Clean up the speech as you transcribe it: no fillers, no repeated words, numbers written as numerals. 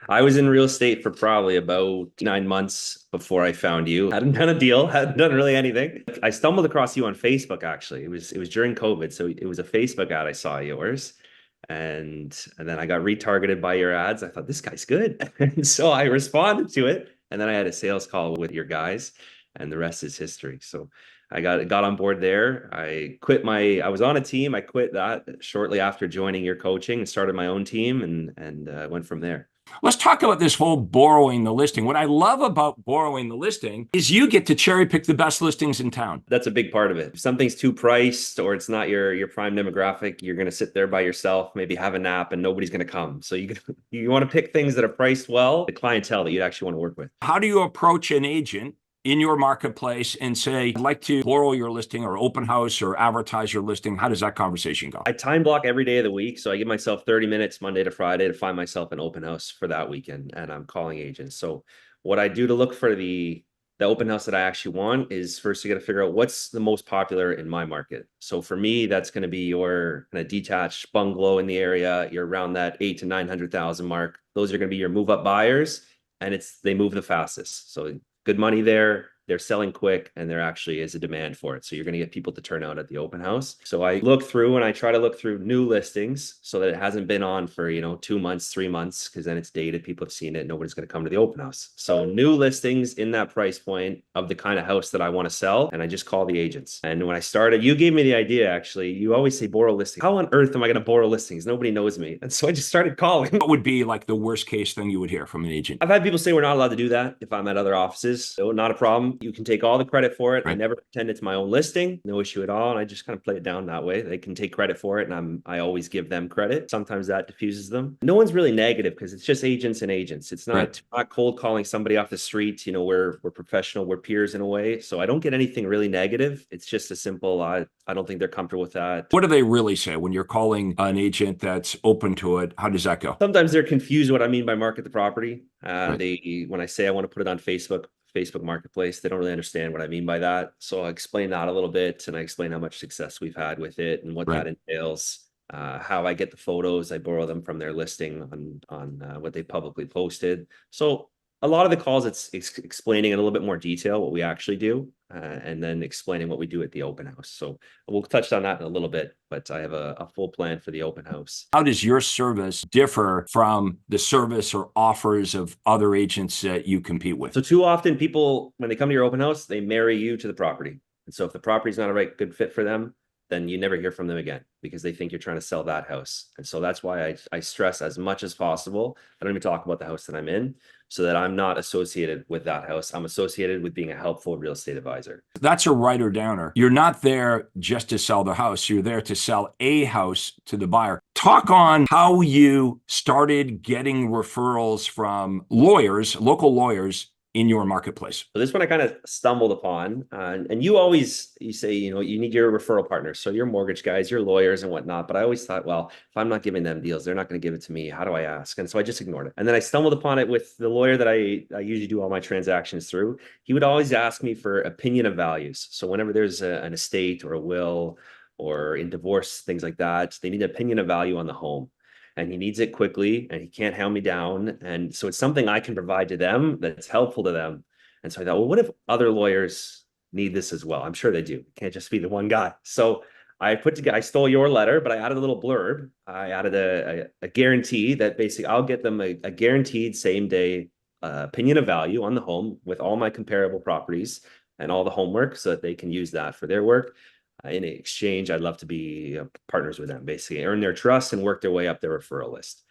I was in real estate for probably about 9 months before I found you. Hadn't done a deal, hadn't done really anything. I stumbled across you on Facebook actually. It was during COVID, so it was a Facebook ad I saw yours. And then I got retargeted by your ads. I thought this guy's good. And so I responded to it. And then I had a sales call with your guys, and the rest is history. So I got on board there. I was on a team. I quit that shortly after joining your coaching and started my own team and went from there. Let's talk about this whole borrowing the listing. What I love about borrowing the listing is you get to cherry pick the best listings in town. That's a big part of it. If something's too priced or it's not your prime demographic, you're going to sit there by yourself, maybe have a nap, and nobody's going to come. So you want to pick things that are priced well, the clientele that you'd actually want to work with. How do you approach an agent in your marketplace and say, I'd like to borrow your listing or open house or advertise your listing? How does that conversation go? I time block every day of the week. So I give myself 30 minutes Monday to Friday to find myself an open house for that weekend. And I'm calling agents. So what I do to look for the open house that I actually want is first you got to figure out what's the most popular in my market. So for me, that's going to be your kind of detached bungalow in the area. You're around that 8 to 900,000 mark. Those are going to be your move up buyers, and they move the fastest. So good money there. They're selling quick, and there actually is a demand for it. So you're going to get people to turn out at the open house. So I look through and I try to look through new listings so that it hasn't been on for, 2 months, 3 months, because then it's dated. People have seen it. Nobody's going to come to the open house. So new listings in that price point of the kind of house that I want to sell. And I just call the agents. And when I started, you gave me the idea, actually. You always say borrow listings. How on earth am I going to borrow listings? Nobody knows me. And so I just started calling. What would be like the worst case thing you would hear from an agent? I've had people say we're not allowed to do that if I'm at other offices. So not a problem. You can take all the credit for it. Right. I never pretend it's my own listing. No issue at all. And I just kind of play it down that way. They can take credit for it, and I always give them credit. Sometimes that diffuses them. No one's really negative because it's just agents and agents. It's not cold calling somebody off the street. We're professional. We're peers in a way. So I don't get anything really negative. It's just a simple, I don't think they're comfortable with that. What do they really say when you're calling an agent that's open to it? How does that go? Sometimes they're confused what I mean by market the property. Right. When I say I want to put it on Facebook Marketplace, they don't really understand what I mean by that. So I explain that a little bit, and I explain how much success we've had with it and what that entails. How I get the photos, I borrow them from their listing on what they publicly posted. So a lot of the calls, it's explaining in a little bit more detail what we actually do, and then explaining what we do at the open house. So we'll touch on that in a little bit, but I have a full plan for the open house. How does your service differ from the service or offers of other agents that you compete with? So too often people, when they come to your open house, they marry you to the property. And so if the property's not a good fit for them, then you never hear from them again because they think you're trying to sell that house. And so that's why I stress as much as possible. I don't even talk about the house that I'm in, so that I'm not associated with that house. I'm associated with being a helpful real estate advisor. That's a writer downer. You're not there just to sell the house. You're there to sell a house to the buyer. Talk on how you started getting referrals from lawyers, local lawyers in your marketplace. So this one I kind of stumbled upon, and you say, you need your referral partners. So your mortgage guys, your lawyers and whatnot. But I always thought, well, if I'm not giving them deals, they're not going to give it to me. How do I ask? And so I just ignored it. And then I stumbled upon it with the lawyer that I usually do all my transactions through. He would always ask me for opinion of values. So whenever there's an estate or a will or in divorce, things like that, they need an opinion of value on the home. And he needs it quickly, and he can't hound me down. And so it's something I can provide to them that's helpful to them. And so I thought, well, what if other lawyers need this as well? I'm sure they do. It can't just be the one guy. So I stole your letter, but I added a little blurb. I added a guarantee that basically I'll get them a guaranteed same day opinion of value on the home with all my comparable properties and all the homework so that they can use that for their work. In exchange, I'd love to be partners with them, basically earn their trust and work their way up their referral list.